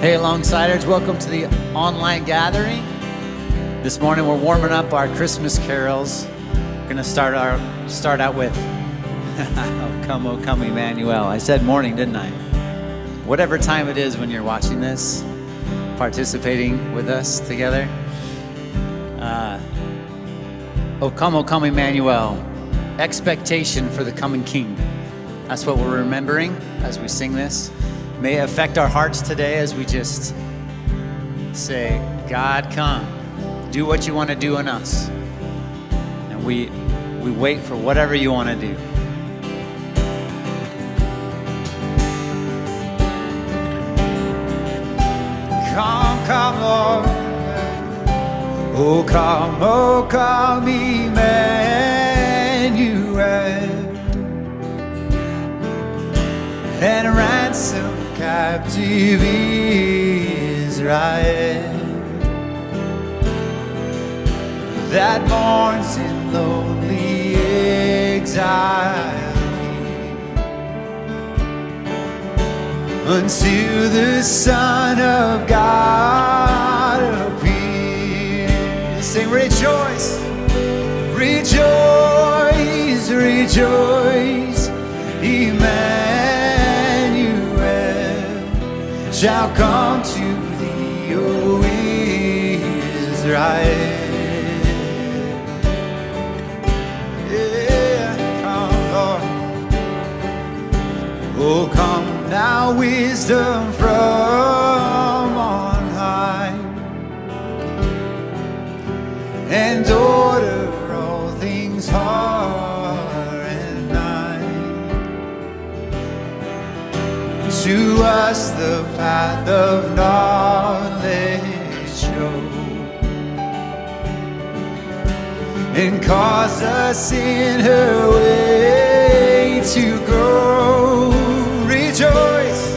Hey, Alongsiders, welcome to the online gathering. This morning we're warming up our Christmas carols. We're gonna start out with O Come Emmanuel. I said morning, didn't I? Whatever time it is when you're watching this, participating with us together. O Come Emmanuel, expectation for the coming King. That's what we're remembering as we sing this. May it affect our hearts today as we just say, God, come, do what you want to do in us. And we wait for whatever you want to do. Come, Lord. Oh, come, Emmanuel. And ransom captive Israel that mourns in lonely exile until the Son of God appears. Sing, rejoice, rejoice, rejoice, Emmanuel shall come to thee, O Israel. Yeah, come, Lord. Oh, come now, wisdom from on high, and order all things far and nigh. To us the path of knowledge show, and cause us in her way to grow. Rejoice,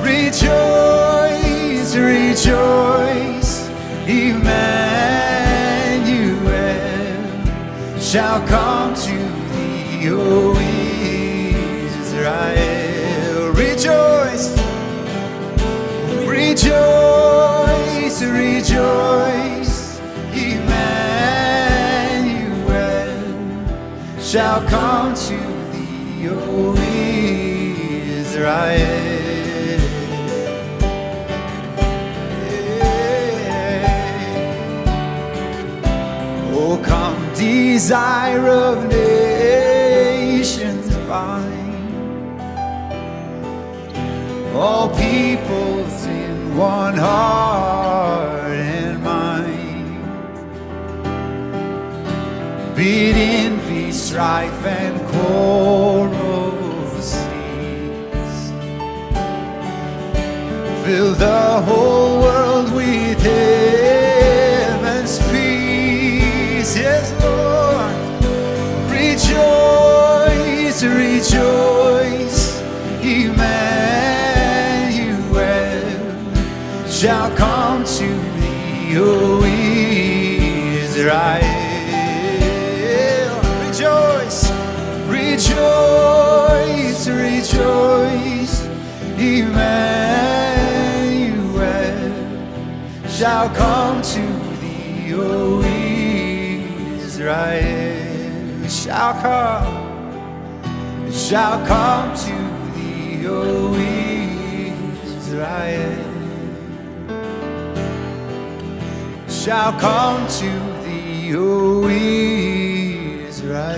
rejoice, rejoice, Emmanuel shall come to thee, O Israel. Rejoice, rejoice, rejoice, Emmanuel shall come to thee, O Israel. Oh, come, desire of nations divine, all peoples in one heart and mind. Bid envy, strife, and quarrel cease. Fill the whole world with heaven's peace. Yes, Lord. Rejoice, rejoice, Israel shall come to thee, O Israel. Shall come to thee, O Israel.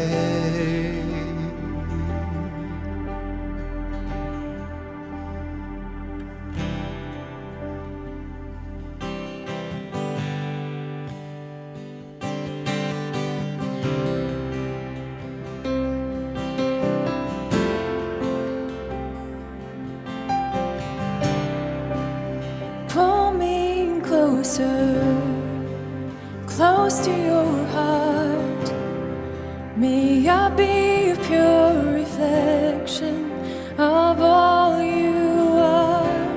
Pull me closer, close to your heart. May I be a pure reflection of all you are.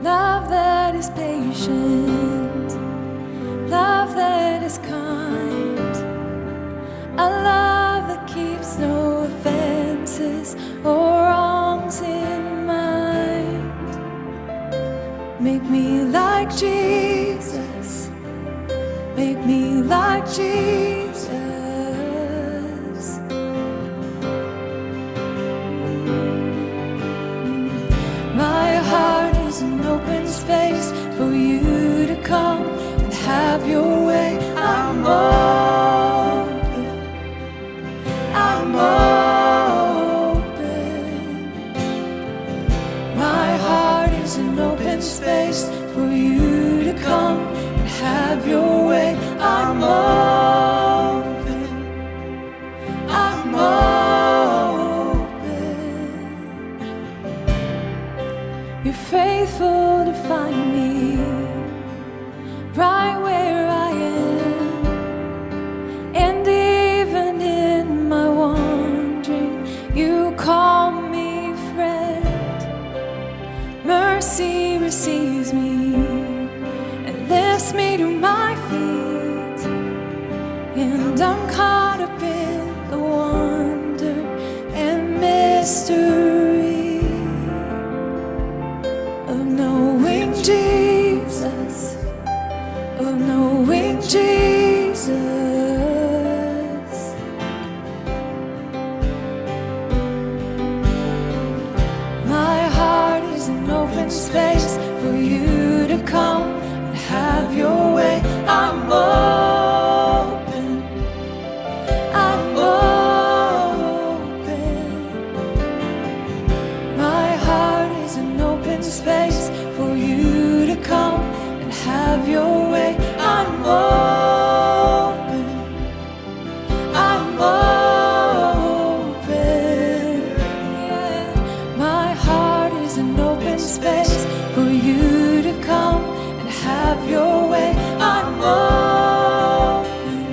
Love that is patient, love that is kind, a love that keeps no offenses or wrongs in mind. Make me like Jesus, make me like Jesus. My heart is an open space for you to come and have your way. I'm open, I'm open. My heart is an open space for you to come and have your way. I'm open, I'm open. You're faithful to find me right where I am, and even in my wandering, you call me friend. Mercy receives me and lifts me to my feet, and I'm caught up in the wonder and mystery of knowing Jesus, of knowing Jesus. My heart is an open space for you to come and have your way. I'm open, I'm open. My heart is an open space for you to come and have your way. I'm open, I'm open. Yeah. My heart is an open space for you to come and have your way. I'm open,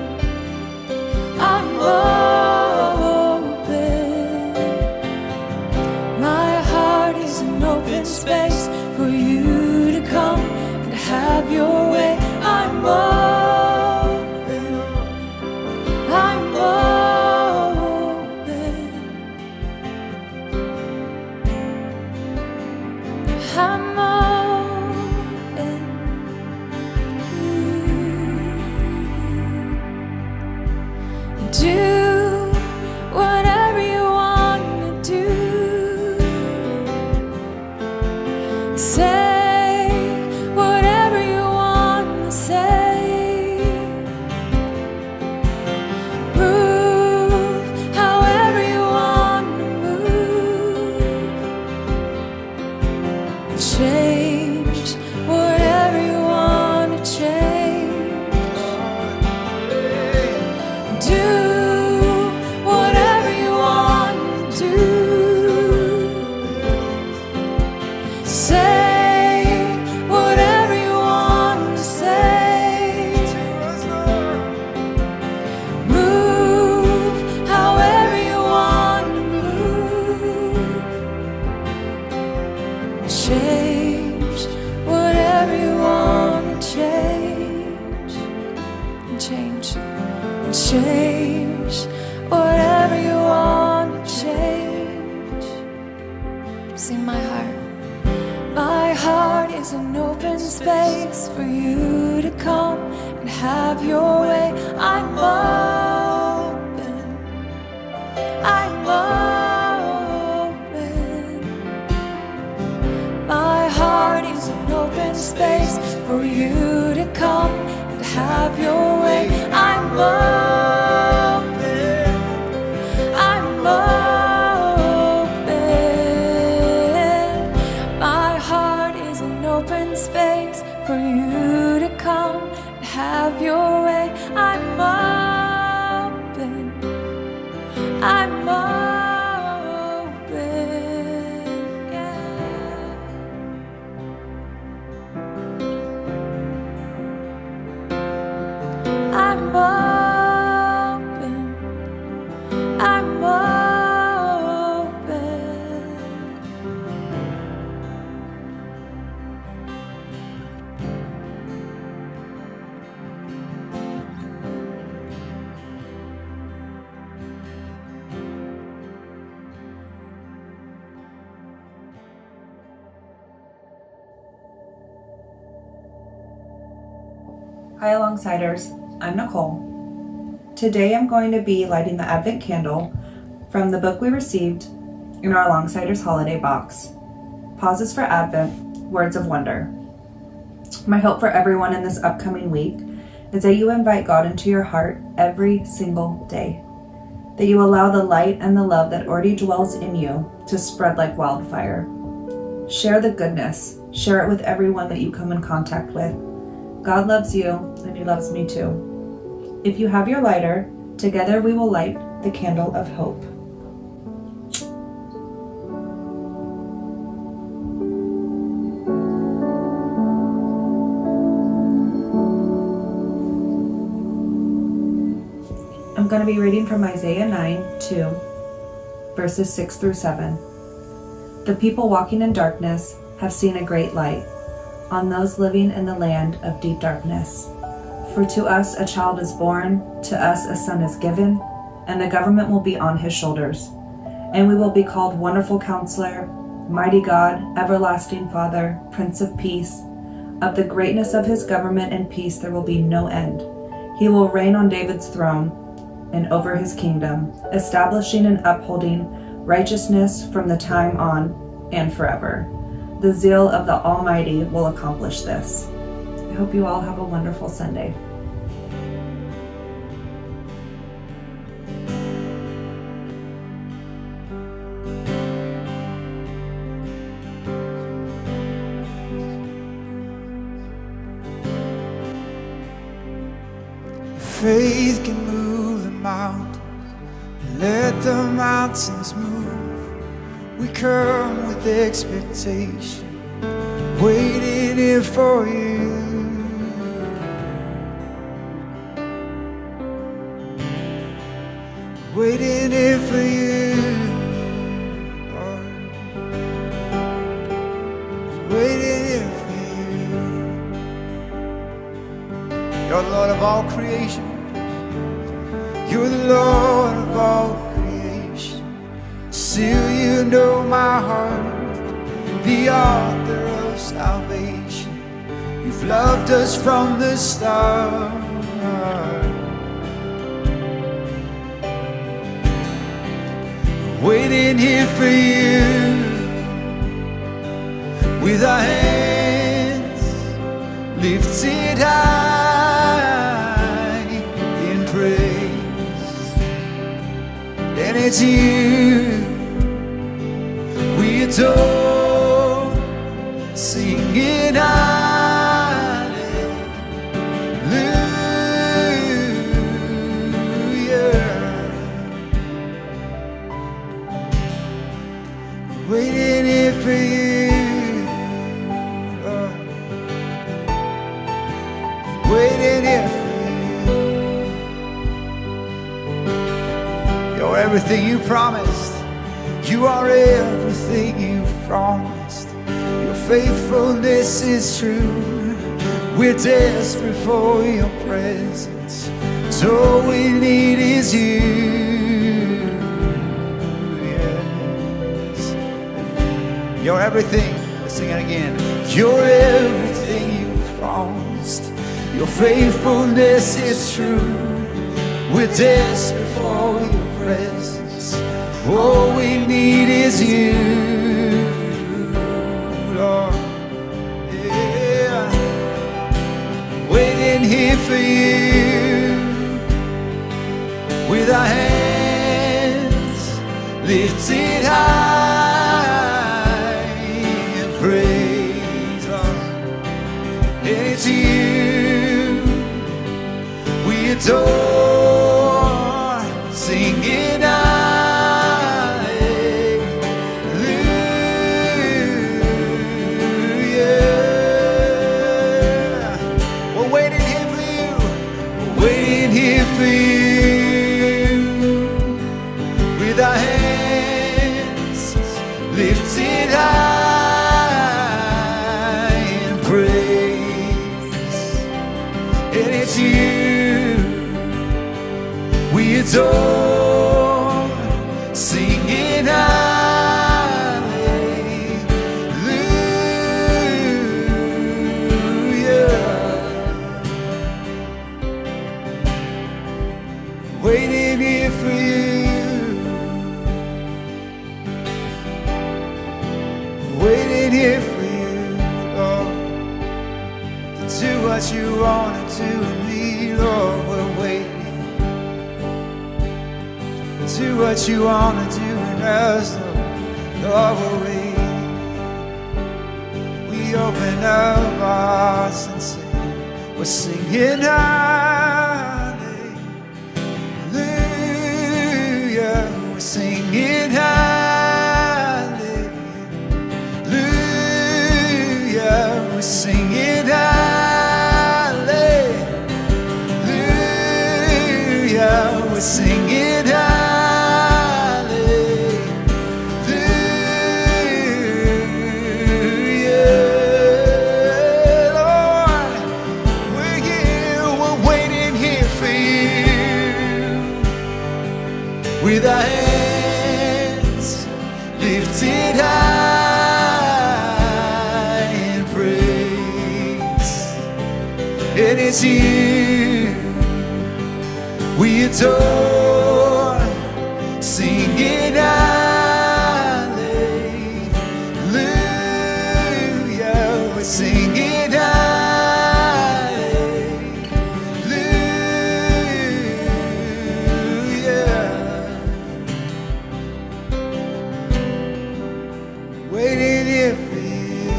I'm open. My heart is an open space for you to come and have your way. I'm open, I'm open. I'm open. Do whatever you want to do. Say whatever you want to say. Move however you want to move. Change whatever you want to change. Do whatever you want to do. Say whatever you want to say. Move however you want to move. Change whatever you want to change. Change. Change whatever you want to change. Sing my heart. My heart is an open space for you to come and have your way. I'm open. I'm open. My heart is an open space for you to come and have your way. I'm open. I'm open. My heart is an open space for you to come and have your way. I'm open. I'm open. Yeah. I'm open. I'm open. Hi Alongsiders, I'm Nicole. Today I'm going to be lighting the Advent candle from the book we received in our Alongsiders holiday box, Pauses for Advent, Words of Wonder. My hope for everyone in this upcoming week is that you invite God into your heart every single day, that you allow the light and the love that already dwells in you to spread like wildfire. Share the goodness, share it with everyone that you come in contact with. God loves you, and He loves me too. If you have your lighter, together we will light the candle of hope. I'm going to be reading from Isaiah 9:2, verses 6 through 7. The people walking in darkness have seen a great light. On those living in the land of deep darkness. For to us a child is born, to us a son is given, and the government will be on his shoulders. And we will be called Wonderful Counselor, Mighty God, Everlasting Father, Prince of Peace. Of the greatness of his government and peace there will be no end. He will reign on David's throne and over his kingdom, establishing and upholding righteousness from the time on and forever. The zeal of the Almighty will accomplish this. I hope you all have a wonderful Sunday. Faith can move the mountains, let the mountains move. We come with expectation, waiting here for you. Waiting here for you. Lord. Waiting here for you. You're the Lord of all creation. You're the Lord of all creation. Still you know my heart, the author of salvation. You've loved us from the start. Waiting here for you, with our hands lifted high in praise. And it's you we adore, singing hallelujah. Waiting here for you, Lord. Waiting here for you. You're everything you promised. You are everything you've promised. Your faithfulness is true. We're desperate for your presence. So all we need is you. Yes. You're everything. Let's sing it again. You're everything you've promised. Your faithfulness is true. We're desperate for your presence. All we need is you, Lord. Yeah. Waiting here for you with our hands lifted high in praise, Lord. And it's you we adore, singing hallelujah. We're waiting here for you. We're waiting here for you with our hands lifted high in praise. And it's you we adore, singing hallelujah. Waiting here for you, waiting here for you, Lord, to do what you want to do in me, Lord. We're waiting. Do what you want to do in us, Lord, we're waiting. We open up our hearts and sing. We're singing hallelujah. We're singing hallelujah. We're singing hallelujah. We're singing hallelujah. With our hands lifted high in praise, and it's you we adore, singing hallelujah. We're singing waiting here for you,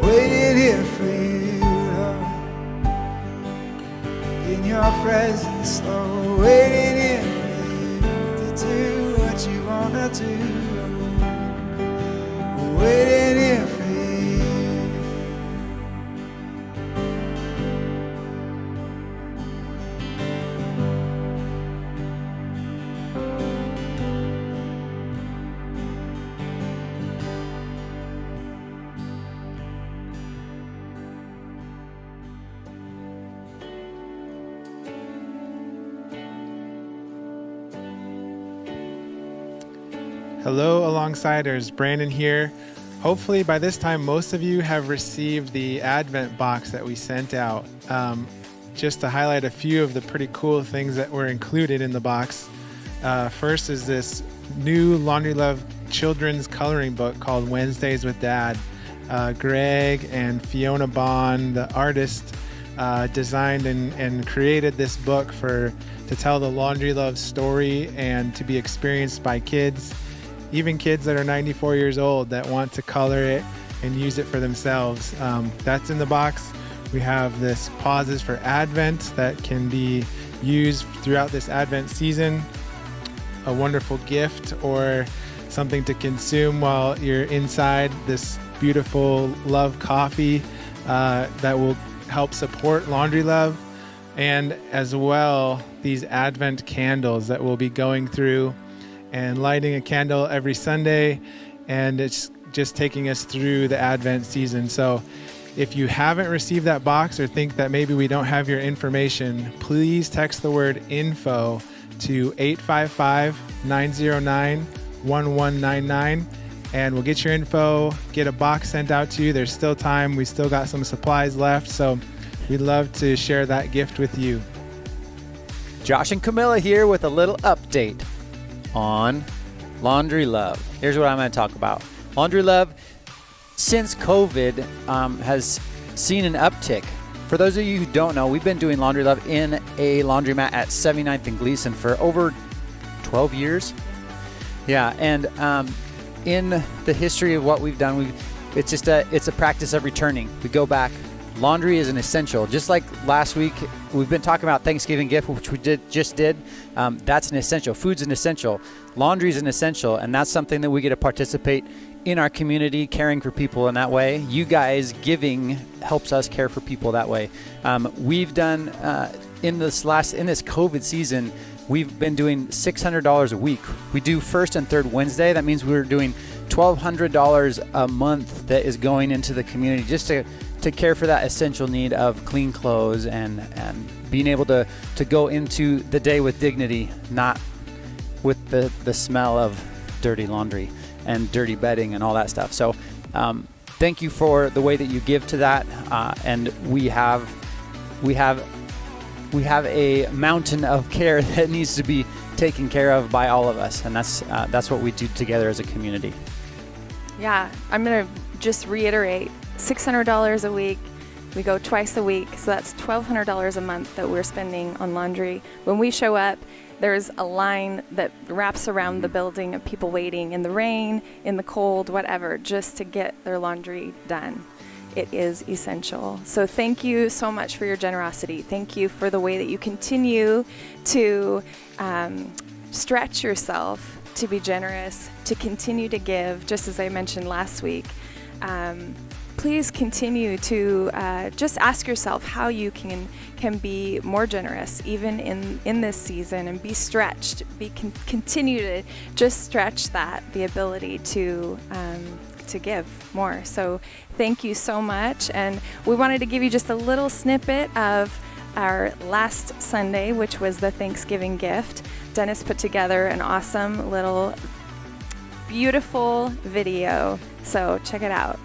waiting here for you, Lord, in your presence, Lord, waiting here for you to do what you wanna do, waiting here for you. Hello, Alongsiders. Brandon here. Hopefully by this time, most of you have received the Advent box that we sent out. Just to highlight a few of the pretty cool things that were included in the box. First is this new Laundry Love children's coloring book called Wednesdays with Dad. Greg and Fiona Bond, the artist, designed and created this book to tell the Laundry Love story and to be experienced by kids. Even kids that are 94 years old that want to color it and use it for themselves. That's in the box. We have this Pauses for Advent that can be used throughout this Advent season. A wonderful gift or something to consume while you're inside. This beautiful Love coffee that will help support Laundry Love. And as well, these Advent candles that we'll be going through and lighting a candle every Sunday, and it's just taking us through the Advent season. So if you haven't received that box or think that maybe we don't have your information, please text the word info to 855-909-1199 and we'll get your info, get a box sent out to you. There's still time. We still got some supplies left, so we'd love to share that gift with you. Josh and Camilla here with a little update on Laundry Love. Here's what I'm going to talk about. Laundry Love, since COVID, has seen an uptick. For those of you who don't know, we've been doing Laundry Love in a laundromat at 79th and Gleason for over 12 years. Yeah, and in the history of what we've done, it's a practice of returning. We go back. Laundry is an essential. Just like last week, we've been talking about Thanksgiving gift, which we just did. That's an essential. Food's an essential. Laundry is an essential, and that's something that we get to participate in our community, caring for people in that way. You guys giving helps us care for people that way. We've done in this COVID season, we've been doing $600 a week. We do first and third Wednesday. That means we're doing $1,200 a month that is going into the community just to care for that essential need of clean clothes and being able to go into the day with dignity, not with the smell of dirty laundry and dirty bedding and all that stuff. So thank you for the way that you give to that. And we have a mountain of care that needs to be taken care of by all of us. And that's what we do together as a community. Yeah, I'm going to just reiterate, $600 a week. We go twice a week, so that's $1,200 a month that we're spending on laundry. When we show up, there's a line that wraps around the building of people waiting in the rain, in the cold, whatever, just to get their laundry done. It is essential. So thank you so much for your generosity. Thank you for the way that you continue to stretch yourself to be generous, to continue to give, just as I mentioned last week. Please continue to just ask yourself how you can be more generous even in this season, and be stretched, continue to just stretch the ability to give more. So thank you so much. And we wanted to give you just a little snippet of our last Sunday, which was the Thanksgiving gift. Dennis put together an awesome little beautiful video, so check it out.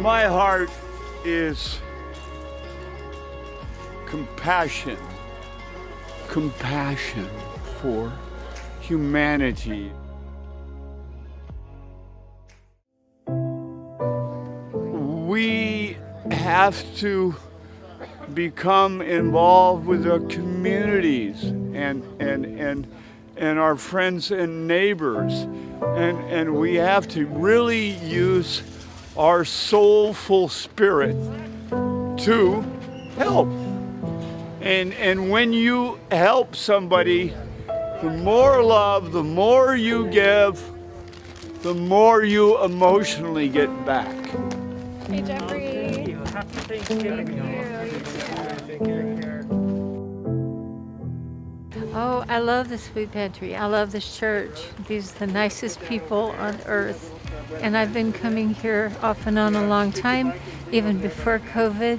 My heart is compassion for humanity. We have to become involved with our communities and our friends and neighbors, and we have to really use our soulful spirit to help. And when you help somebody, the more love, the more you give, the more you emotionally get back. Hey, Jeffrey. Thank you. Happy Thanksgiving. Oh, I love this food pantry. I love this church. These are the nicest people on earth. And I've been coming here off and on a long time, even before COVID.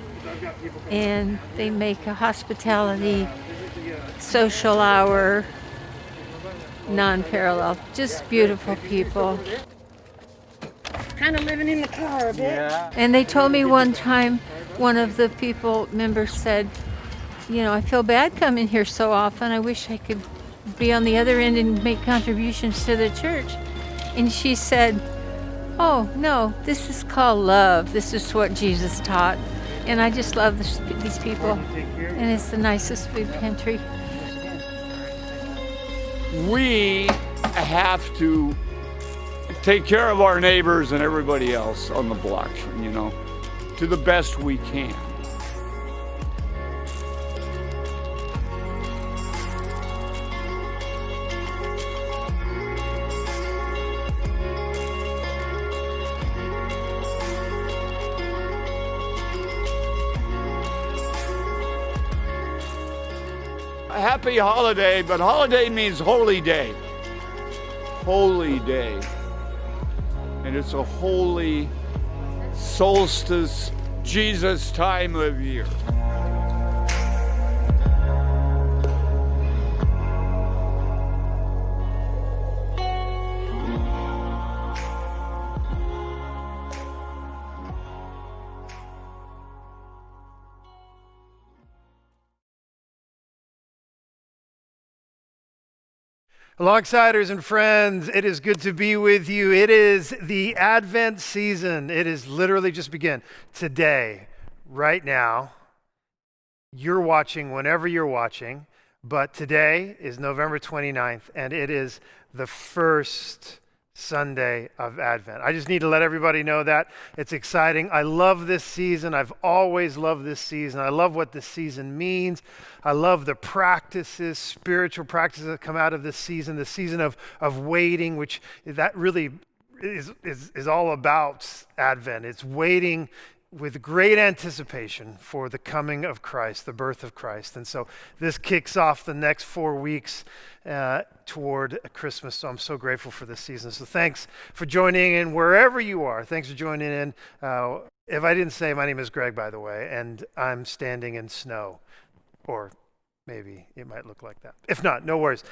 And they make a hospitality social hour, non-parallel. Just beautiful people. Kind of living in the car a bit. And they told me one time, one of the members said, you know, I feel bad coming here so often. I wish I could be on the other end and make contributions to the church. And she said, oh, no, this is called love. This is what Jesus taught. And I just love these people. And it's the nicest food pantry. We have to take care of our neighbors and everybody else on the block, you know, to the best we can. A happy holiday, but holiday means holy day. Holy day. And it's a holy solstice, Jesus time of year. Alongsiders and friends, it is good to be with you. It is the Advent season. It is literally just begun today, right now. You're watching whenever you're watching, but today is November 29th, and it is the first Sunday of Advent. I just need to let everybody know that. It's exciting. I love this season. I've always loved this season. I love what this season means. I love the practices, spiritual practices that come out of this season, the season of waiting, which that really is all about Advent. It's waiting with great anticipation for the coming of Christ, the birth of Christ. And so this kicks off the next 4 weeks toward Christmas. So I'm so grateful for this season. So thanks for joining in wherever you are. Thanks for joining in. If I didn't say, my name is Greg, by the way, and I'm standing in snow. Or maybe it might look like that. If not, no worries.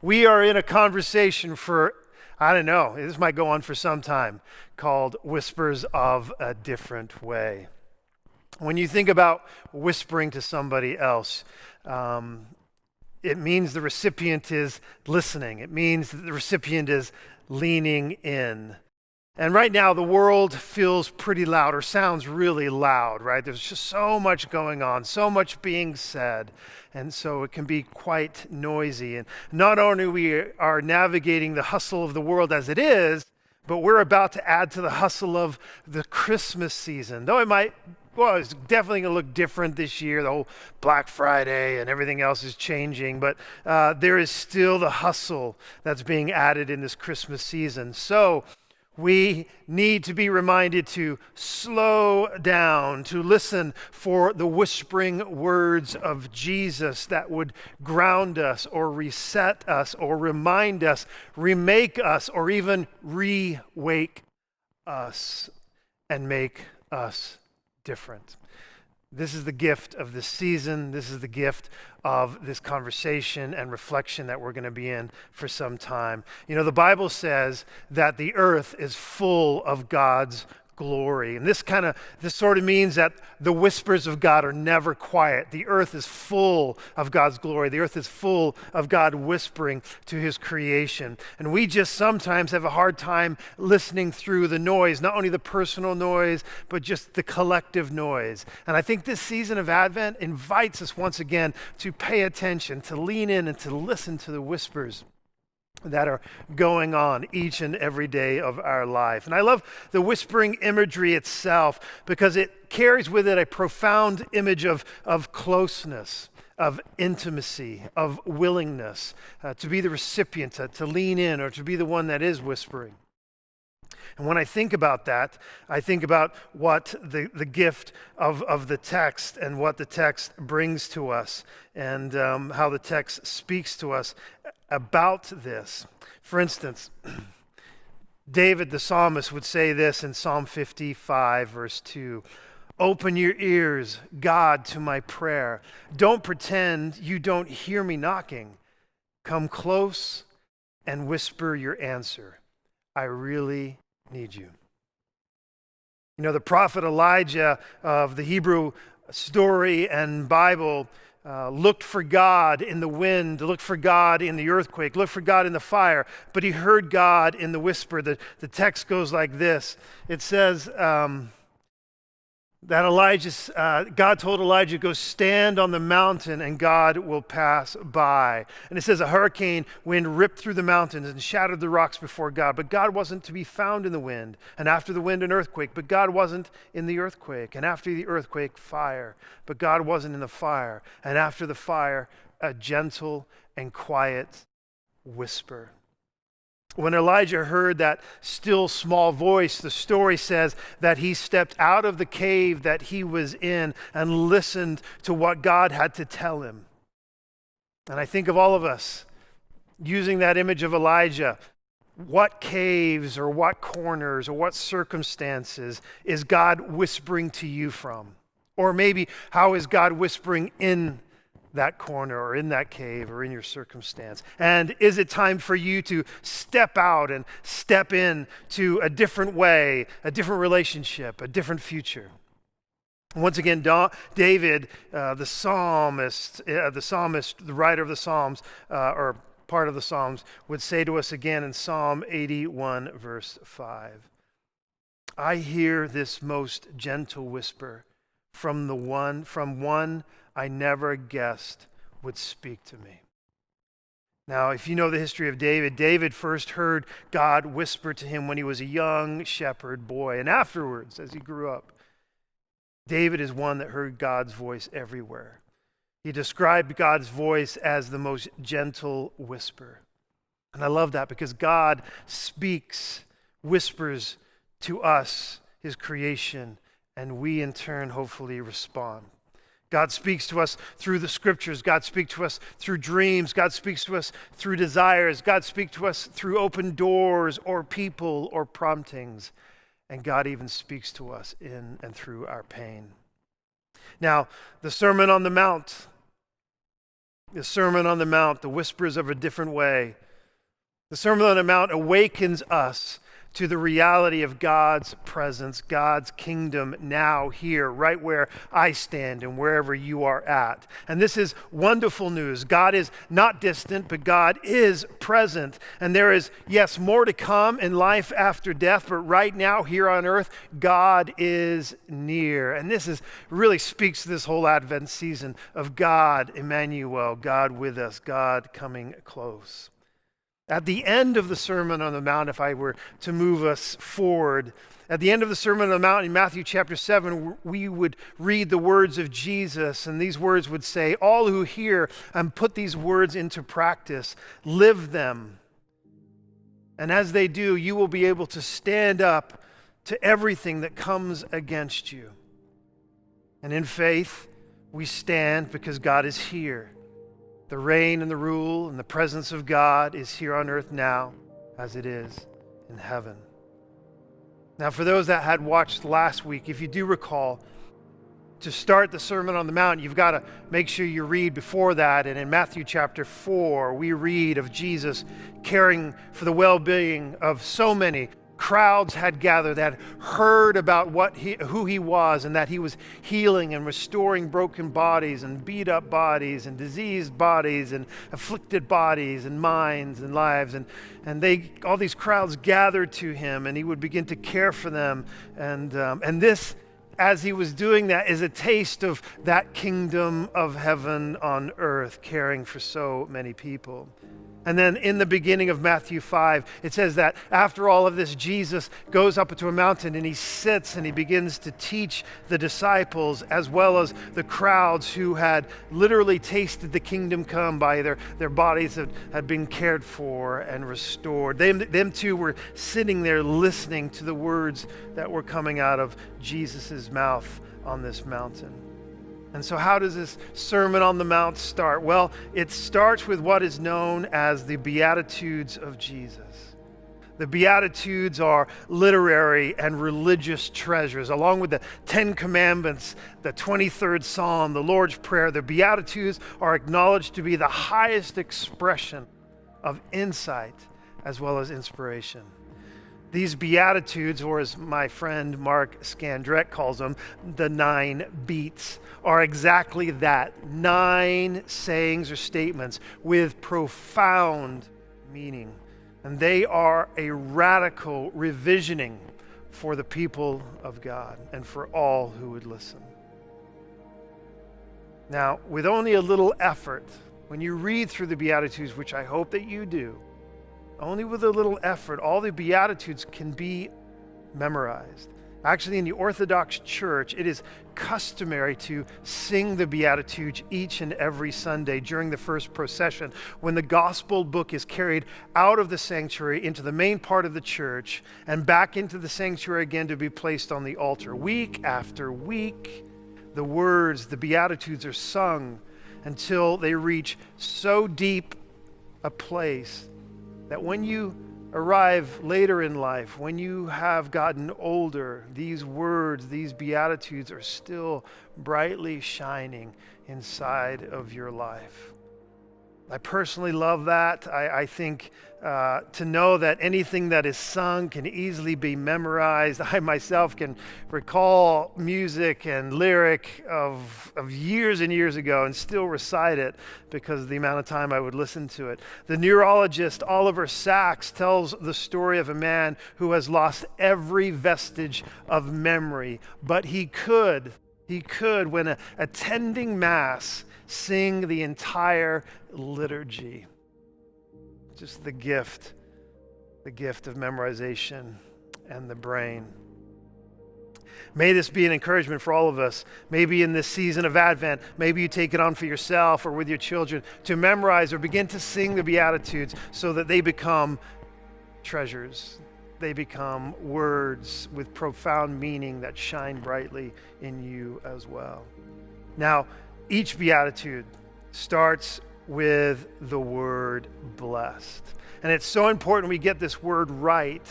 We are in a conversation for, I don't know, this might go on for some time, called Whispers of a Different Way. When you think about whispering to somebody else, it means the recipient is listening. It means that the recipient is leaning in. And right now, the world feels pretty loud, or sounds really loud, right? There's just so much going on, so much being said, and so it can be quite noisy. And not only we are navigating the hustle of the world as it is, but we're about to add to the hustle of the Christmas season. Though it's definitely going to look different this year. The whole Black Friday and everything else is changing, but there is still the hustle that's being added in this Christmas season. So we need to be reminded to slow down, to listen for the whispering words of Jesus that would ground us or reset us or remind us, remake us, or even re-wake us and make us different. This is the gift of this season. This is the gift of this conversation and reflection that we're going to be in for some time. You know, the Bible says that the earth is full of God's glory. And this sort of means that the whispers of God are never quiet. The earth is full of God's glory. The earth is full of God whispering to his creation. And we just sometimes have a hard time listening through the noise, not only the personal noise, but just the collective noise. And I think this season of Advent invites us once again to pay attention, to lean in and to listen to the whispers that are going on each and every day of our life. And I love the whispering imagery itself because it carries with it a profound image of closeness, of intimacy, of willingness to be the recipient, to lean in, or to be the one that is whispering. And when I think about that, I think about what the gift of the text and what the text brings to us, and how the text speaks to us about this. For instance, David the psalmist would say this in Psalm 55, verse 2, Open your ears, God, to my prayer. Don't pretend you don't hear me knocking. Come close and whisper your answer. I really need you. You know, the prophet Elijah of the Hebrew story and Bible looked for God in the wind, looked for God in the earthquake, looked for God in the fire, but he heard God in the whisper. The text goes like this. It says that God told Elijah, go stand on the mountain and God will pass by. And it says a hurricane wind ripped through the mountains and shattered the rocks before God, but God wasn't to be found in the wind. And after the wind, an earthquake, but God wasn't in the earthquake. And after the earthquake, fire, but God wasn't in the fire. And after the fire, a gentle and quiet whisper. When Elijah heard that still small voice, the story says that he stepped out of the cave that he was in and listened to what God had to tell him. And I think of all of us using that image of Elijah. What caves or what corners or what circumstances is God whispering to you from? Or maybe how is God whispering in that corner or in that cave or in your circumstance? And is it time for you to step out and step in to a different way, a different relationship, a different future? Once again, David, the psalmist, the writer of the Psalms, or part of the Psalms, would say to us again in Psalm 81, verse 5, I hear this most gentle whisper from one I never guessed would speak to me. Now, if you know the history of David, David first heard God whisper to him when he was a young shepherd boy. And afterwards, as he grew up, David is one that heard God's voice everywhere. He described God's voice as the most gentle whisper. And I love that because God speaks, whispers to us, his creation, and we in turn hopefully respond. God speaks to us through the scriptures. God speaks to us through dreams. God speaks to us through desires. God speaks to us through open doors or people or promptings. And God even speaks to us in and through our pain. Now, the Sermon on the Mount, the whispers of a different way. The Sermon on the Mount awakens us to the reality of God's presence, God's kingdom now here, right where I stand and wherever you are at. And this is wonderful news. God is not distant, but God is present. And there is, yes, more to come in life after death, but right now here on earth, God is near. And this really speaks to this whole Advent season of God, Emmanuel, God with us, God coming close. At the end of the Sermon on the Mount, if I were to move us forward, at the end of the Sermon on the Mount in Matthew chapter 7, we would read the words of Jesus, and these words would say, all who hear and put these words into practice, live them. And as they do, you will be able to stand up to everything that comes against you. And in faith, we stand because God is here. The reign and the rule and the presence of God is here on earth now as it is in heaven. Now, for those that had watched last week, if you do recall, to start the Sermon on the Mount, you've got to make sure you read before that. And in Matthew chapter 4, we read of Jesus caring for the well-being of so many. Crowds had gathered that had heard about who he was, and that he was healing and restoring broken bodies and beat up bodies and diseased bodies and afflicted bodies and minds and lives. And all these crowds gathered to him, and he would begin to care for them. And this, as he was doing that, is a taste of that kingdom of heaven on earth, caring for so many people. And then in the beginning of Matthew 5, it says that after all of this, Jesus goes up to a mountain and he sits and he begins to teach the disciples as well as the crowds who had literally tasted the kingdom come by their bodies that had been cared for and restored. Them too were sitting there listening to the words that were coming out of Jesus' mouth on this mountain. And so how does this Sermon on the Mount start? Well, it starts with what is known as the Beatitudes of Jesus. The Beatitudes are literary and religious treasures, along with the 10 Commandments, the 23rd Psalm, the Lord's Prayer. The Beatitudes are acknowledged to be the highest expression of insight as well as inspiration. These Beatitudes, or as my friend Mark Scandrett calls them, the 9 beats, are exactly that. 9 sayings or statements with profound meaning. And they are a radical revisioning for the people of God and for all who would listen. Now, with only a little effort, when you read through the Beatitudes, which I hope that you do, only with a little effort, all the Beatitudes can be memorized. Actually, in the Orthodox Church, it is customary to sing the Beatitudes each and every Sunday during the first procession, when the gospel book is carried out of the sanctuary into the main part of the church and back into the sanctuary again to be placed on the altar. Week after week, the words, the Beatitudes, are sung until they reach so deep a place that when you arrive later in life, when you have gotten older, these words, these Beatitudes are still brightly shining inside of your life. I personally love that. I think to know that anything that is sung can easily be memorized. I myself can recall music and lyric of years and years ago and still recite it because of the amount of time I would listen to it. The neurologist Oliver Sacks tells the story of a man who has lost every vestige of memory, but he could, when attending Mass, sing the entire liturgy. Just the gift of memorization and the brain. May this be an encouragement for all of us. Maybe in this season of Advent, maybe you take it on for yourself or with your children to memorize or begin to sing the Beatitudes so that they become treasures. They become words with profound meaning that shine brightly in you as well. Now, each Beatitude starts with the word blessed. And it's so important we get this word right.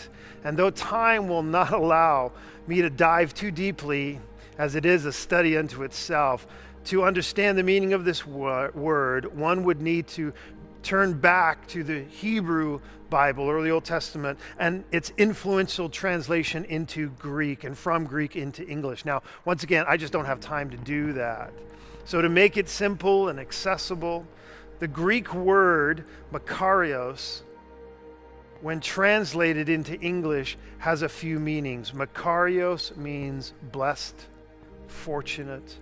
And though time will not allow me to dive too deeply, as it is a study unto itself, to understand the meaning of this word, one would need to turn back to the Hebrew Bible or the Old Testament and its influential translation into Greek and from Greek into English. Now, once again, I just don't have time to do that. So to make it simple and accessible, the Greek word makarios, when translated into English, has a few meanings. Makarios means blessed, fortunate,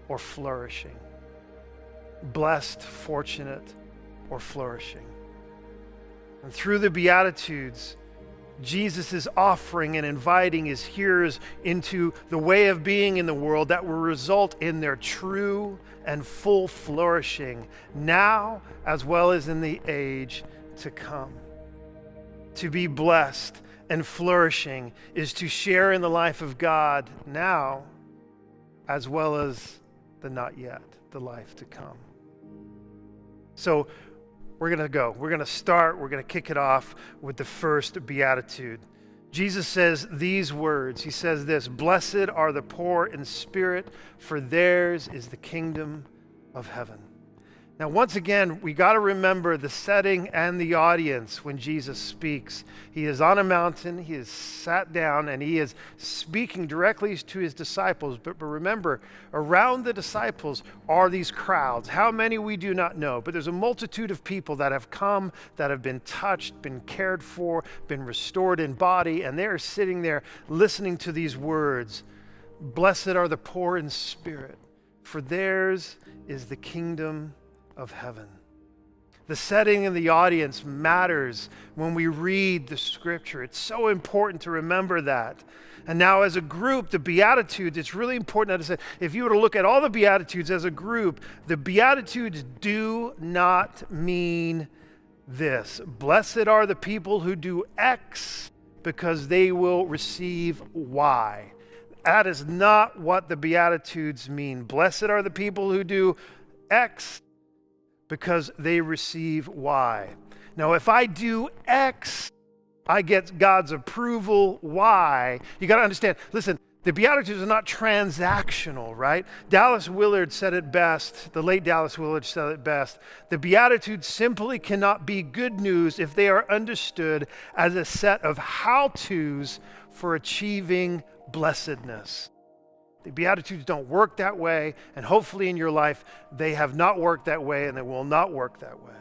or flourishing. Blessed, fortunate, or flourishing. And through the Beatitudes, Jesus is offering and inviting his hearers into the way of being in the world that will result in their true and full flourishing now as well as in the age to come. To be blessed and flourishing is to share in the life of God now as well as the not yet, the life to come. So we're going to kick it off with the first Beatitude. Jesus says these words. He says this: "Blessed are the poor in spirit, for theirs is the kingdom of heaven." Now, once again, we got to remember the setting and the audience when Jesus speaks. He is on a mountain, he is sat down, and he is speaking directly to his disciples. But remember, around the disciples are these crowds. How many we do not know, but there's a multitude of people that have come, that have been touched, been cared for, been restored in body, and they are sitting there listening to these words. Blessed are the poor in spirit, for theirs is the kingdom of heaven. The setting and the audience matters when we read the scripture. It's so important to remember that. And now as a group, the Beatitudes, it's really important to say, if you were to look at all the Beatitudes as a group, the Beatitudes do not mean this. Blessed are the people who do X because they will receive Y. That is not what the Beatitudes mean. Blessed are the people who do X because they receive Y. Now, if I do X, I get God's approval. Why? You got to understand, listen, the Beatitudes are not transactional, right? Dallas Willard said it best, the late Dallas Willard said it best. The Beatitudes simply cannot be good news if they are understood as a set of how-tos for achieving blessedness. The Beatitudes don't work that way, and hopefully in your life, they have not worked that way and they will not work that way.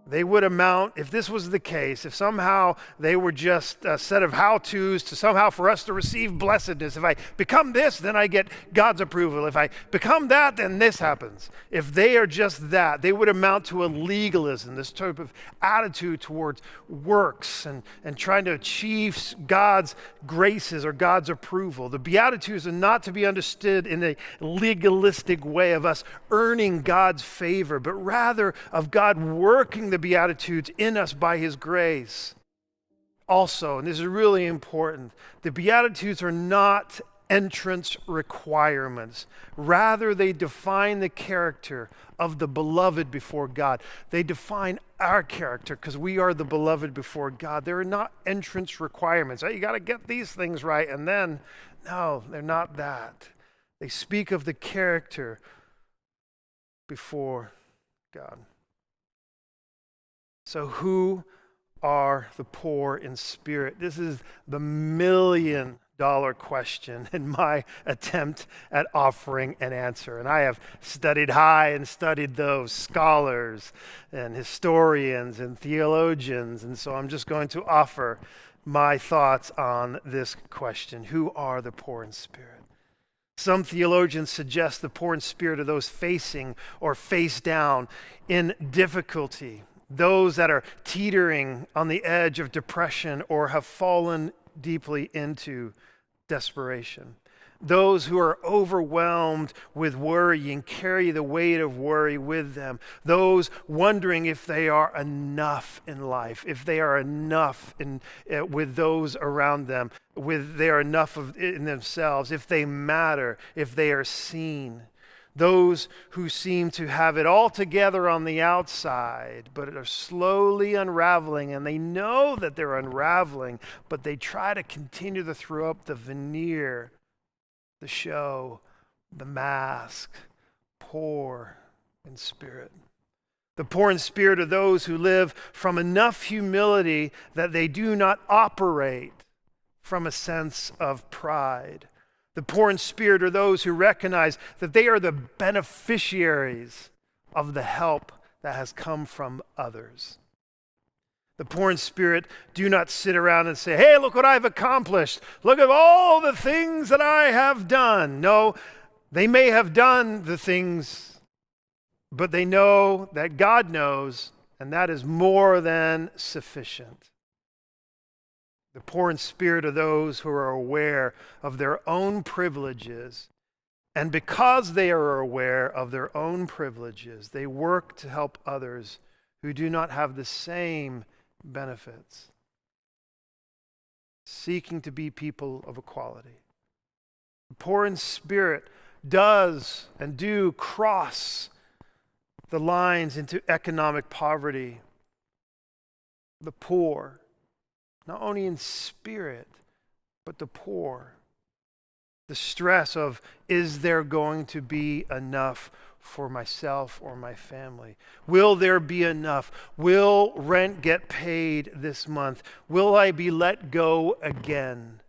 They would amount, if this was the case, if somehow they were just a set of how-tos to somehow for us to receive blessedness. If I become this, then I get God's approval. If I become that, then this happens. If they are just that, they would amount to a legalism, this type of attitude towards works and trying to achieve God's graces or God's approval. The Beatitudes are not to be understood in a legalistic way of us earning God's favor, but rather of God working the Beatitudes in us by his grace. Also, and this is really important, the Beatitudes are not entrance requirements. Rather, they define the character of the beloved before God. They define our character because we are the beloved before God. They are not entrance requirements. You got to get these things right, and then, no, they're not that. They speak of the character before God. So who are the poor in spirit? This is the $1 million question in my attempt at offering an answer. And I have studied high and studied those scholars and historians and theologians. And so I'm just going to offer my thoughts on this question. Who are the poor in spirit? Some theologians suggest the poor in spirit are those facing or face down in difficulty. Those that are teetering on the edge of depression or have fallen deeply into desperation. Those who are overwhelmed with worry and carry the weight of worry with them. Those wondering if they are enough in life, if they are enough with those around them, they are enough in themselves, if they matter, if they are seen. Those who seem to have it all together on the outside, but are slowly unraveling, and they know that they're unraveling, but they try to continue to throw up the veneer, the show, the mask, poor in spirit. The poor in spirit are those who live from enough humility that they do not operate from a sense of pride. The poor in spirit are those who recognize that they are the beneficiaries of the help that has come from others. The poor in spirit do not sit around and say, hey, look what I've accomplished. Look at all the things that I have done. No, they may have done the things, but they know that God knows, and that is more than sufficient. The poor in spirit are those who are aware of their own privileges, and because they are aware of their own privileges, they work to help others who do not have the same benefits, seeking to be people of equality. The poor in spirit does and do cross the lines into economic poverty. The poor, not only in spirit, but the poor. The stress of, is there going to be enough for myself or my family? Will there be enough? Will rent get paid this month? Will I be let go again?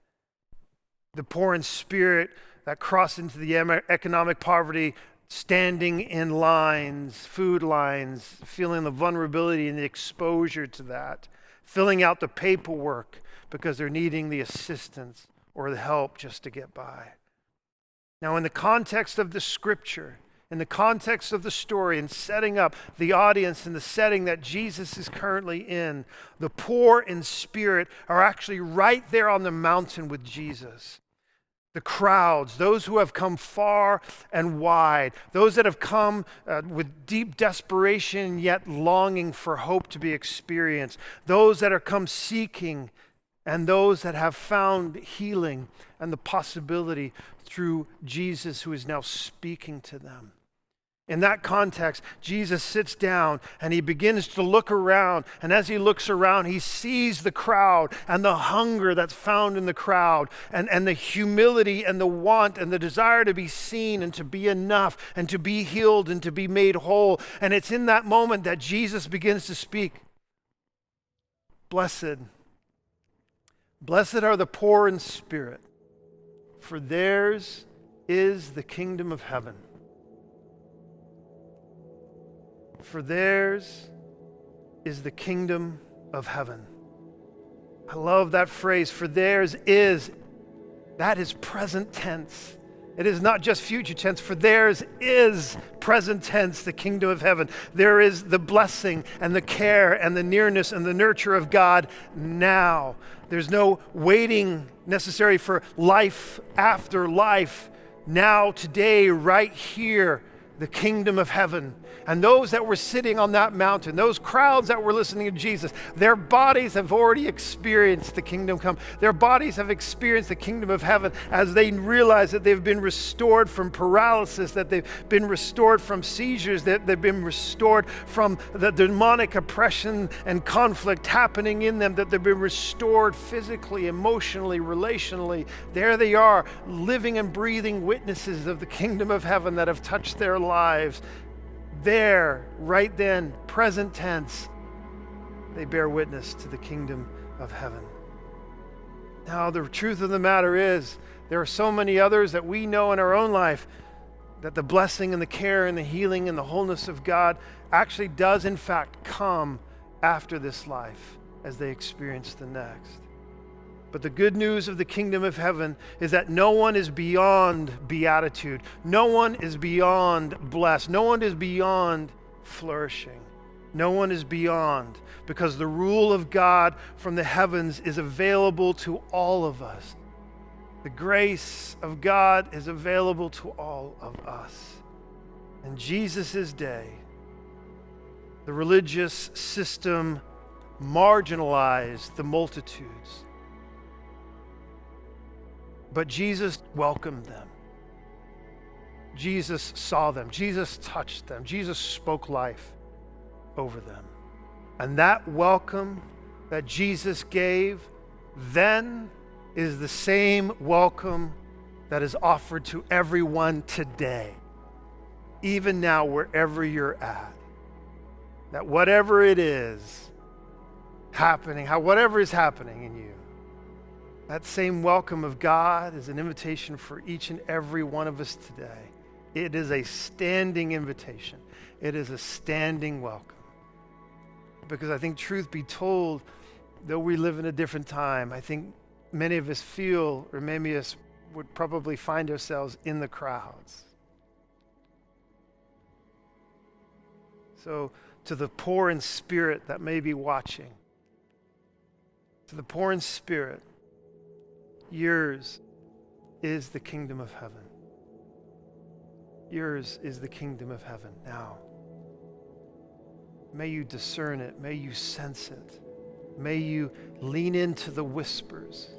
The poor in spirit that cross into the economic poverty, standing in lines, food lines, feeling the vulnerability and the exposure to that, filling out the paperwork because they're needing the assistance or the help just to get by. Now, in the context of the scripture, in the context of the story and setting up the audience and the setting that Jesus is currently in, the poor in spirit are actually right there on the mountain with Jesus. The crowds, those who have come far and wide, those that have come with deep desperation yet longing for hope to be experienced, those that are come seeking, and those that have found healing and the possibility through Jesus who is now speaking to them. In that context, Jesus sits down and he begins to look around. And as he looks around, he sees the crowd and the hunger that's found in the crowd and the humility and the want and the desire to be seen and to be enough and to be healed and to be made whole. And it's in that moment that Jesus begins to speak. Blessed are the poor in spirit, for theirs is the kingdom of heaven. For theirs is the kingdom of heaven. I love that phrase, for theirs is. That is present tense. It is not just future tense. For theirs is present tense, the kingdom of heaven. There is the blessing and the care and the nearness and the nurture of God now. There's no waiting necessary for life after life. Now, today, right here, the kingdom of heaven. And those that were sitting on that mountain, those crowds that were listening to Jesus, their bodies have already experienced the kingdom come. Their bodies have experienced the kingdom of heaven as they realize that they've been restored from paralysis, that they've been restored from seizures, that they've been restored from the demonic oppression and conflict happening in them, that they've been restored physically, emotionally, relationally. There they are, living and breathing witnesses of the kingdom of heaven that have touched their lives. There, right then, present tense, they bear witness to the kingdom of heaven. Now, the truth of the matter is, there are so many others that we know in our own life that the blessing and the care and the healing and the wholeness of God actually does, in fact, come after this life as they experience the next. But the good news of the kingdom of heaven is that no one is beyond beatitude. No one is beyond blessed. No one is beyond flourishing. No one is beyond, because the rule of God from the heavens is available to all of us. The grace of God is available to all of us. In Jesus' day, the religious system marginalized the multitudes. But Jesus welcomed them. Jesus saw them. Jesus touched them. Jesus spoke life over them. And that welcome that Jesus gave then is the same welcome that is offered to everyone today, even now, wherever you're at. That whatever it is happening, whatever is happening in you, that same welcome of God is an invitation for each and every one of us today. It is a standing invitation. It is a standing welcome. Because I think, truth be told, though we live in a different time, I think many of us feel, or many of us would probably find ourselves in the crowds. So, to the poor in spirit that may be watching, to the poor in spirit, yours is the kingdom of heaven. Yours is the kingdom of heaven now. May you discern it. May you sense it. May you lean into the whispers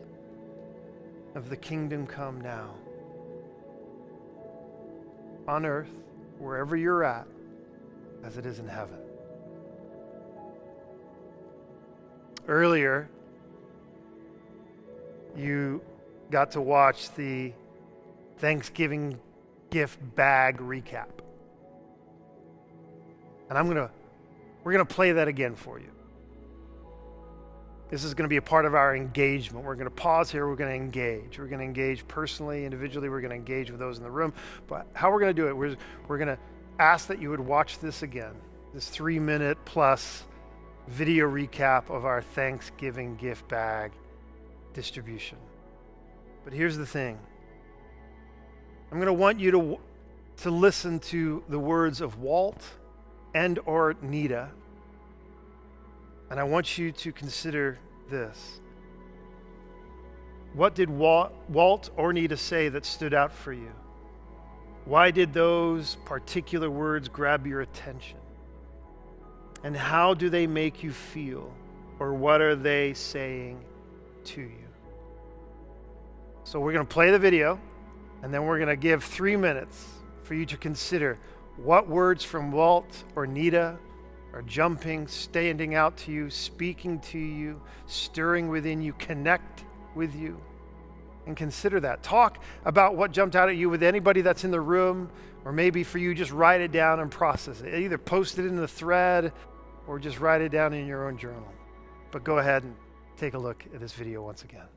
of the kingdom come now. On earth, wherever you're at, as it is in heaven. Earlier, you got to watch the Thanksgiving gift bag recap. And we're gonna play that again for you. This is gonna be a part of our engagement. We're gonna pause here, we're gonna engage. We're gonna engage personally, individually, we're gonna engage with those in the room. But how we're gonna do it, we're gonna ask that you would watch this again, this 3-minute plus video recap of our Thanksgiving gift bag distribution. But here's the thing. I'm going to want you to listen to the words of Walt and or Nita. And I want you to consider this. What did Walt or Nita say that stood out for you? Why did those particular words grab your attention? And how do they make you feel? Or what are they saying to you? So we're going to play the video, and then we're going to give 3 minutes for you to consider What words from Walt or Nita are jumping, standing out to you, speaking to you, stirring within you, connect with you? And consider that. Talk about what jumped out at you with anybody that's in the room, or maybe for you, just write it down and process it. Either post it in the thread or just write it down in your own journal. But go ahead and take a look at this video once again.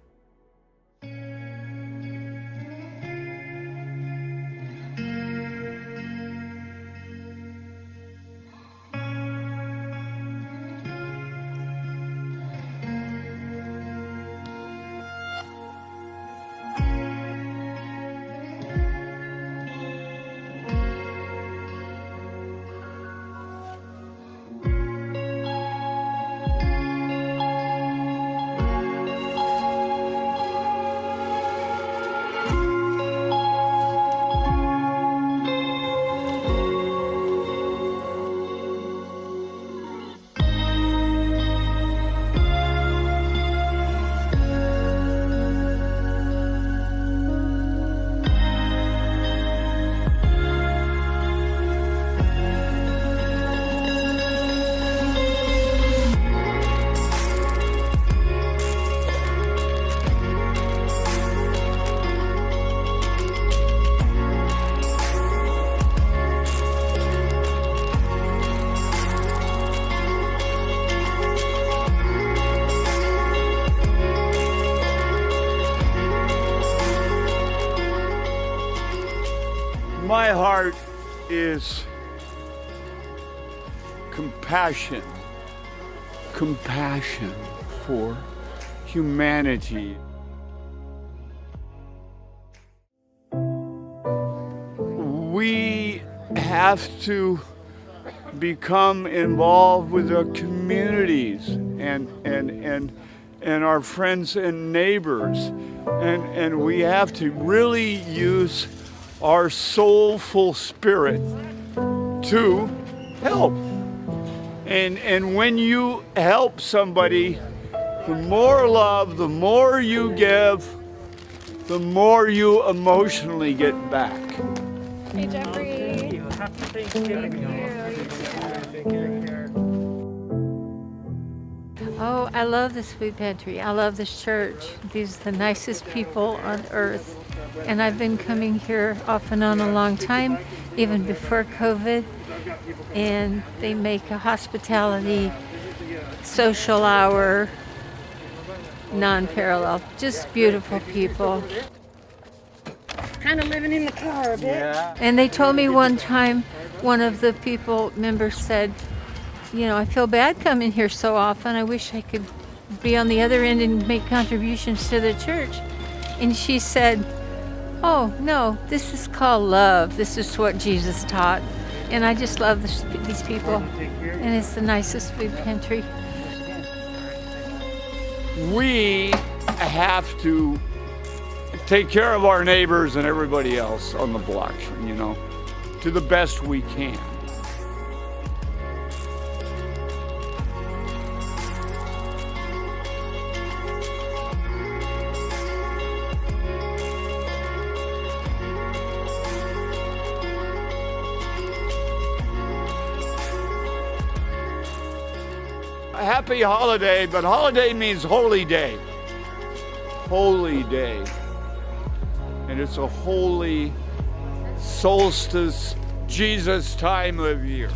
My heart is compassion for humanity. We have to become involved with our communities and our friends and neighbors, and we have to really use our soulful spirit to help. And when you help somebody, the more love, the more you give, the more you emotionally get back. Hey, Jeffrey. Happy Thanksgiving. Oh, I love this food pantry. I love this church. These are the nicest people on earth. And I've been coming here off and on a long time, even before COVID. And they make a hospitality social hour, non-parallel. Just beautiful people. Kind of living in the car a bit. Yeah. And they told me one time, one of the people members said, you know, I feel bad coming here so often. I wish I could be on the other end and make contributions to the church. And she said, oh, no, this is called love. This is what Jesus taught. And I just love these people. And it's the nicest food pantry. We have to take care of our neighbors and everybody else on the block, you know, to the best we can. A happy holiday, but holiday means holy day. Holy day. And it's a holy solstice, Jesus time of year.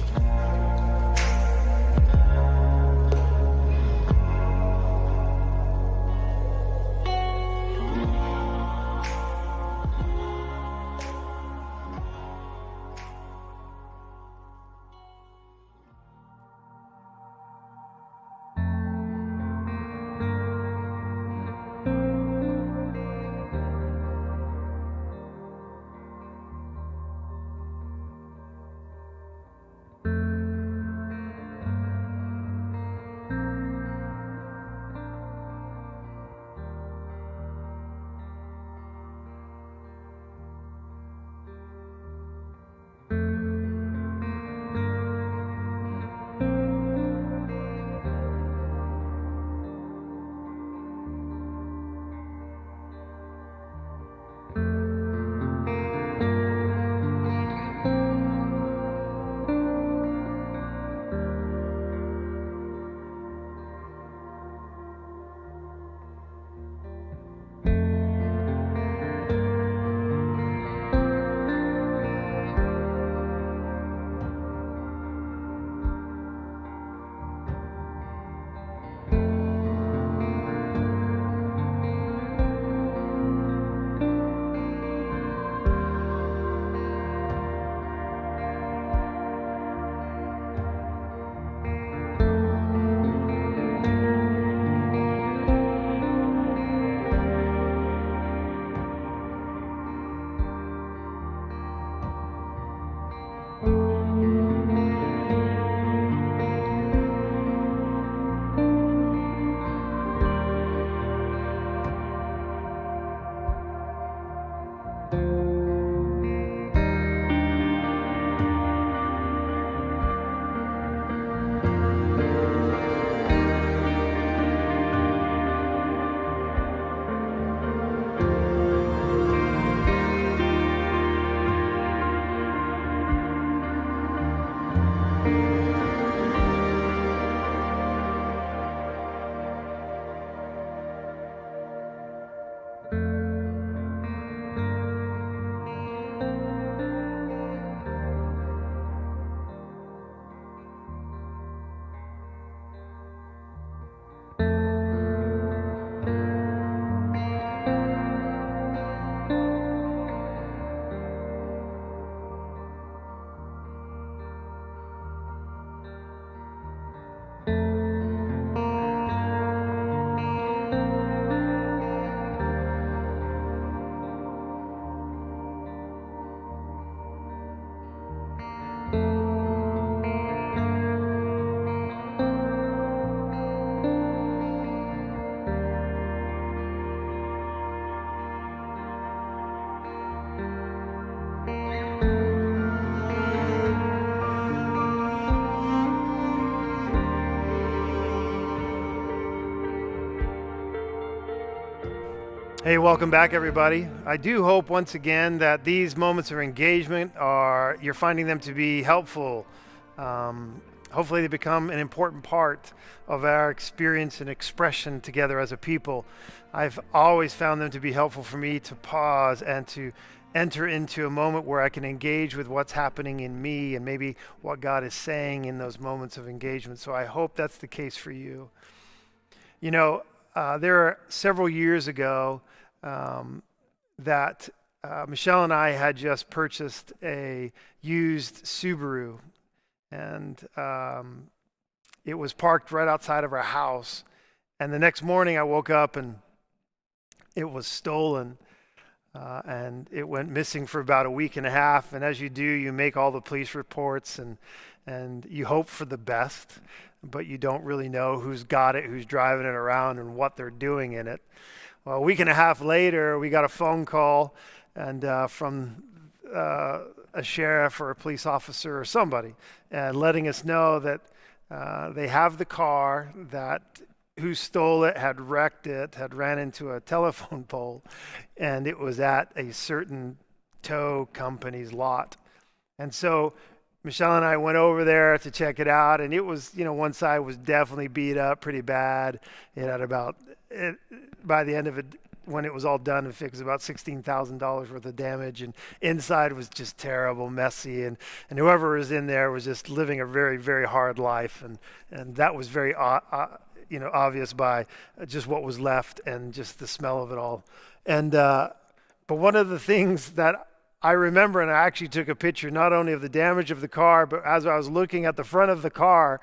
Hey, welcome back, everybody. I do hope once again that these moments of engagement you're finding them to be helpful. Hopefully they become an important part of our experience and expression together as a people. I've always found them to be helpful for me to pause and to enter into a moment where I can engage with what's happening in me and maybe what God is saying in those moments of engagement. So I hope that's the case for you. You know, there are several years ago that Michelle and I had just purchased a used Subaru, and it was parked right outside of our house. And the next morning I woke up and it was stolen, and it went missing for about a week and a half. And as you do, you make all the police reports and you hope for the best, but you don't really know who's got it, who's driving it around, and what they're doing in it. Well, a week and a half later, we got a phone call and from a sheriff or a police officer or somebody, letting us know that they have the car, that who stole it had wrecked it, had ran into a telephone pole, and it was at a certain tow company's lot. And so Michelle and I went over there to check it out, and it was, one side was definitely beat up pretty bad. It had by the end of it, when it was all done and fixed, about $16,000 worth of damage, and inside was just terrible, messy, and whoever was in there was just living a very, very hard life, and that was very obvious by just what was left and just the smell of it all. And but one of the things that I remember, and I actually took a picture not only of the damage of the car, but as I was looking at the front of the car,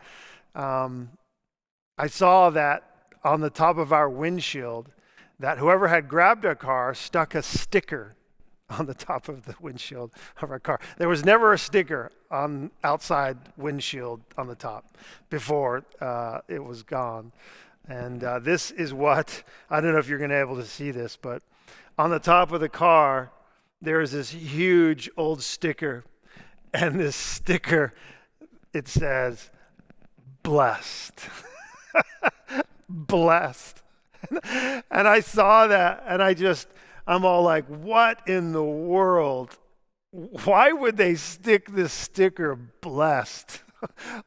I saw that on the top of our windshield, that whoever had grabbed our car stuck a sticker on the top of the windshield of our car. There was never a sticker on outside windshield on the top before it was gone. And this is what, I don't know if you're going to be able to see this, but on the top of the car, there is this huge old sticker. And this sticker, it says, "Blessed." Blessed. And I saw that, and I'm all like, what in the world? Why would they stick this sticker, "Blessed,"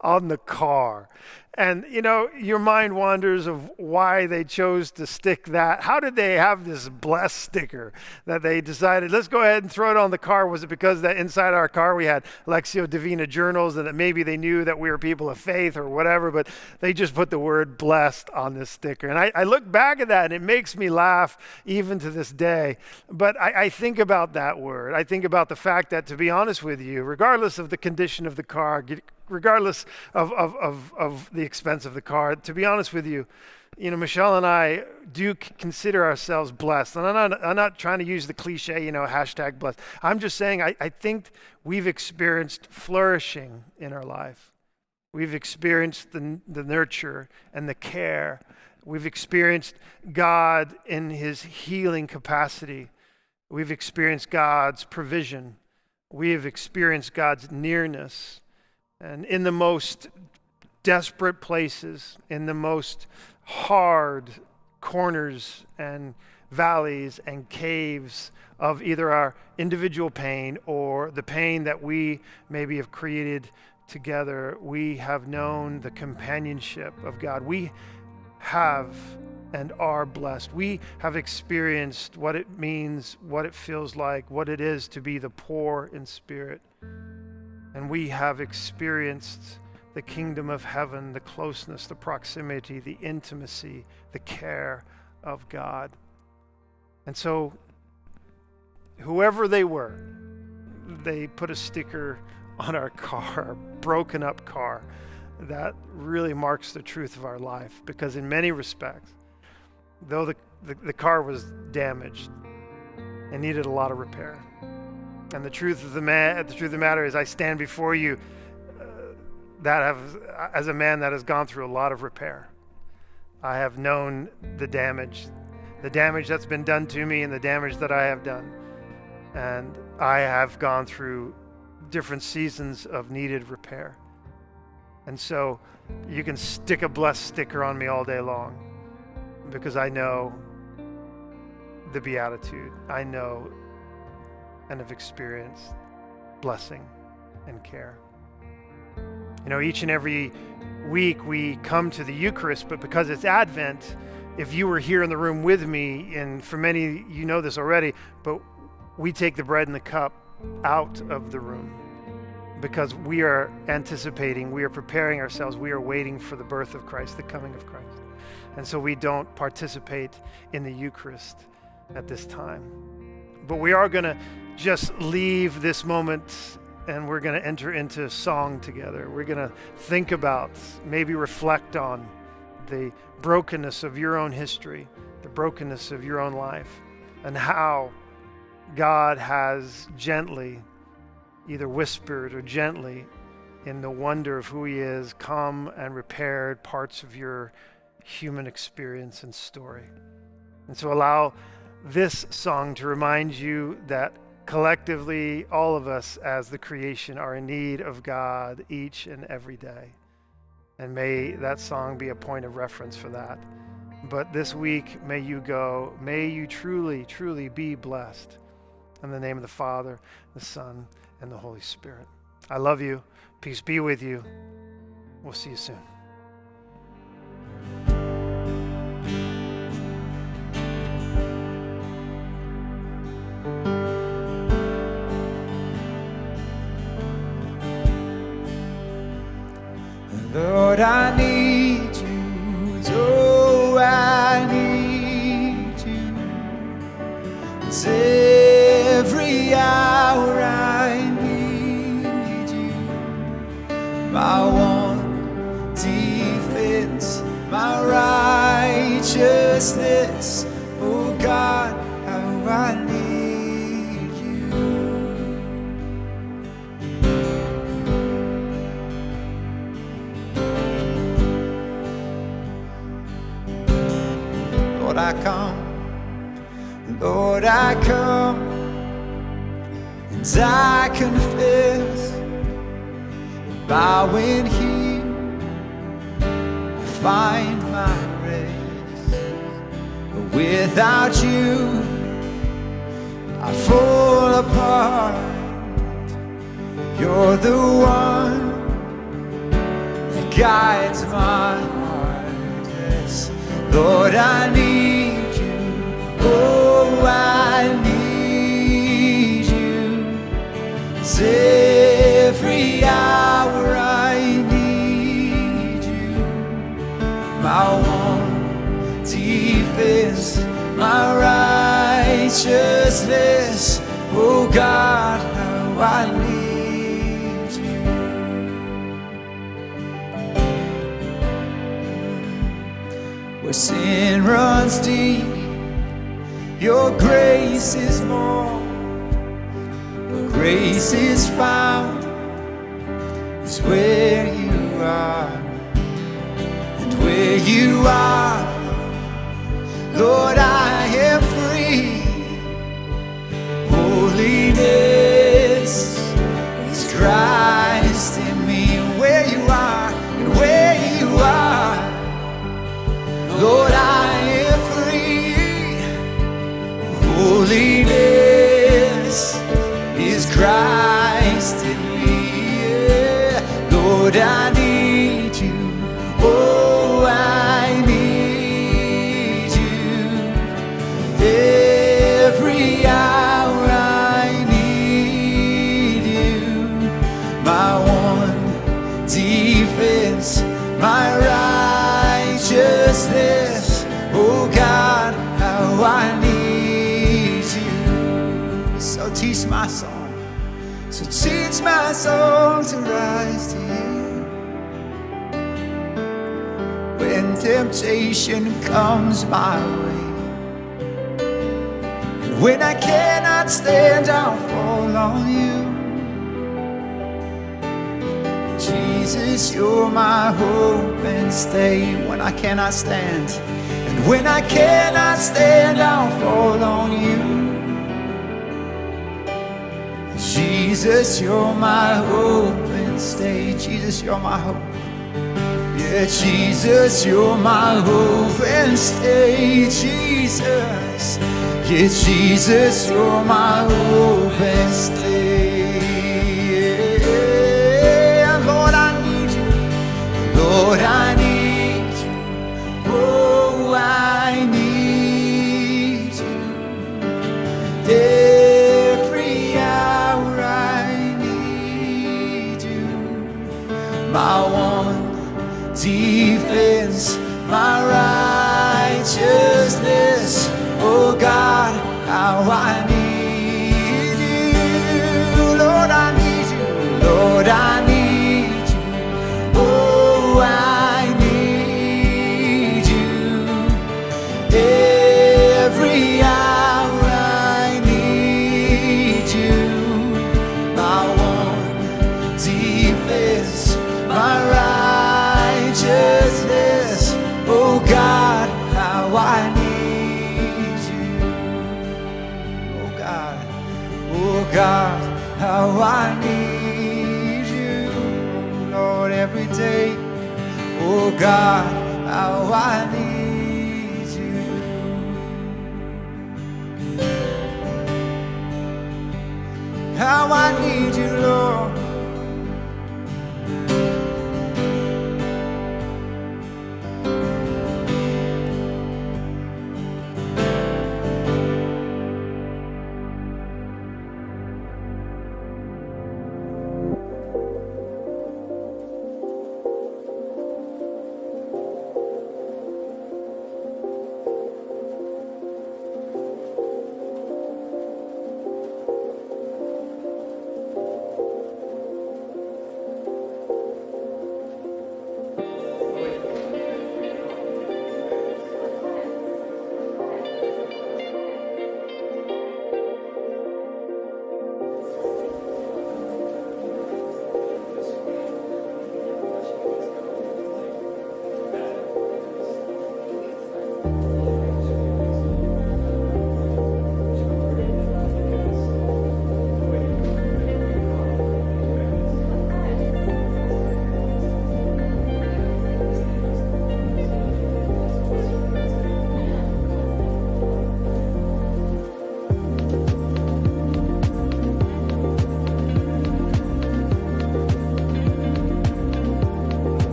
on the car? And, your mind wanders of why they chose to stick that. How did they have this blessed sticker that they decided, let's go ahead and throw it on the car? Was it because that inside our car we had Lectio Divina journals and that maybe they knew that we were people of faith or whatever, but they just put the word "blessed" on this sticker. And I look back at that and it makes me laugh even to this day. But I think about that word. I think about the fact that, to be honest with you, regardless of the condition of the car, regardless of the expense of the car, to be honest with you, Michelle and I do consider ourselves blessed. And I'm not trying to use the cliche, hashtag blessed. I'm just saying I think we've experienced flourishing in our life. We've experienced the nurture and the care. We've experienced God in his healing capacity. We've experienced God's provision. We have experienced God's nearness. And in the most desperate places, in the most hard corners and valleys and caves of either our individual pain or the pain that we maybe have created together, we have known the companionship of God. We have and are blessed. We have experienced what it means, what it feels like, what it is to be the poor in spirit. And we have experienced the kingdom of heaven, the closeness, the proximity, the intimacy, the care of God. And so, whoever they were, they put a sticker on our car, a broken up car, that really marks the truth of our life. Because in many respects, though the car was damaged and needed a lot of repair, and the truth of the matter is, I stand before you as a man that has gone through a lot of repair. I have known the damage that's been done to me and the damage that I have done. And I have gone through different seasons of needed repair. And so you can stick a blessed sticker on me all day long, because I know the Beatitude, I know and have experienced blessing and care. You know, each and every week we come to the Eucharist, but because it's Advent, if you were here in the room with me, and for many, you know this already, but we take the bread and the cup out of the room because we are anticipating, we are preparing ourselves, we are waiting for the birth of Christ, the coming of Christ. And so we don't participate in the Eucharist at this time. But we are going to just leave this moment and we're going to enter into song together. We're going to think about, maybe reflect on the brokenness of your own history, the brokenness of your own life, and how God has gently, either whispered or gently, in the wonder of who He is, come and repaired parts of your human experience and story. And so allow this song to remind you that collectively, all of us as the creation are in need of God each and every day. And may that song be a point of reference for that. But this week, may you truly, truly be blessed. In the name of the Father, the Son, and the Holy Spirit. I love you. Peace be with you. We'll see you soon. Lord, I need you, oh, I need you. It's every hour I need you. My one defense, my righteousness, oh God, how I need you. Lord, I come, and I confess, bowing here, I find my rest. But without you, I fall apart. You're the one that guides my heart. Yes, Lord, I need you. Oh, I need you. It's every hour I need you. My one defense, my righteousness. Oh God, how I need you. Where sin runs deep, your grace is more. Where grace is found is where you are. And where you are, Lord, I am free. Holiness is Christ in me. Where you are, and where you are, Lord, I am free. Holiness is Christ in me. Yeah. Lord, I need you. Oh, I need you. Every hour I need you. My one defense, my righteousness. Oh God, how I need you. So teach my song. So teach my song to rise to you. When temptation comes my way, and when I cannot stand, I'll fall on you. Jesus, you're my hope and stay. When I cannot stand, and when I cannot stand, I'll fall on you. Jesus, you're my hope and stay. Jesus, you're my hope. Yeah, Jesus, you're my hope and stay. Jesus, Yeah, Jesus, you're my hope and stay. Lord, I need you. Lord, I need you. Oh, I need you. Every hour I need you. My one defense, my righteousness. Oh God, how I need you. Lord, I need you. Lord, I need you. Oh, I need you. Every hour I need you. My one defense, my righteousness. Oh God, how I need oh God, how I need you, Lord, every day. Oh God, how I need you.